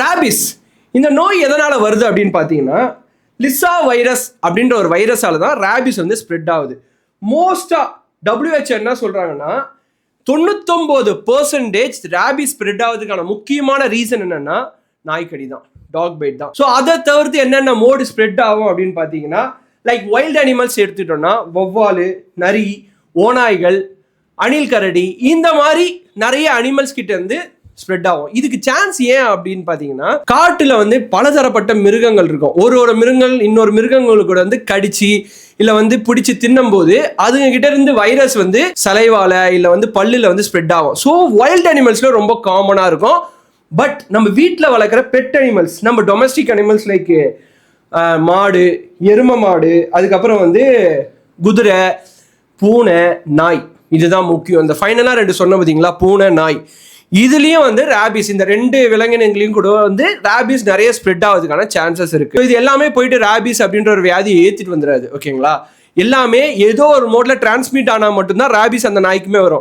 Rabies இந்த நோய் எதனால வருது அப்படின்னு பார்த்தீங்கன்னா லிசா வைரஸ் அப்படின்ற ஒரு வைரஸால தான் ராபிஸ் வந்து ஸ்ப்ரெட் ஆகுது. மோஸ்டா WHO என்ன சொல்றாங்கன்னா 99% ராபிஸ் ஸ்ப்ரெட் ஆகுதுக்கான முக்கியமான ரீசன் என்னன்னா நாய்க்கடி தான், டாக் பைட் தான். ஸோ அதை தவிர்த்து என்னென்ன மோடு ஸ்ப்ரெட் ஆகும் அப்படின்னு பார்த்தீங்கன்னா லைக் வைல்ட் அனிமல்ஸ் எடுத்துட்டோம்னா வௌவாலு, நரி, ஓநாய்கள், அணில் கரடி, இந்த மாதிரி நிறைய அனிமல்ஸ் கிட்ட இருந்து ஸ்ப்ரெட் ஆகும். இதுக்கு சான்ஸ் ஏன் அப்படின்னு பார்த்தீங்கன்னா காட்டுல வந்து பலதரப்பட்ட மிருகங்கள் இருக்கும். ஒரு மிருகங்கள் இன்னொரு மிருகங்களுக்கு கூட வந்து கடிச்சு இல்லை வந்து பிடிச்சி தின்னும்போது அதுங்க கிட்ட இருந்து வைரஸ் வந்து சலைவால இல்லை வந்து பல்லில் வந்து ஸ்ப்ரெட் ஆகும். ஸோ வைல்ட் அனிமல்ஸ்ல ரொம்ப காமனாக இருக்கும். பட் நம்ம வீட்டில் வளர்க்குற பெட் அனிமல்ஸ், நம்ம டொமஸ்டிக் அனிமல்ஸ் லைக் மாடு, எருமை மாடு, அதுக்கப்புறம் வந்து குதிரை, பூனை, நாய், இதுதான் முக்கியம். இந்த ஃபைனலாக 2 சொன்ன பார்த்தீங்களா, பூனை, நாய், இதுலயும் வந்து ராபிஸ், இந்த 2 விலங்கினங்களையும் கூட வந்து ராபிஸ் நிறைய ஸ்ப்ரெட் ஆகுதுக்கான சான்சஸ் இருக்கு. இது எல்லாமே போயிட்டு ராபிஸ் அப்படின்ற ஒரு வியாதியை ஏற்றிட்டு வந்துடாது, ஓகேங்களா? எல்லாமே ஏதோ ஒரு மோட்ல டிரான்ஸ்மிட் ஆனால் மட்டும்தான் ராபிஸ் அந்த நாய்க்குமே வரும்.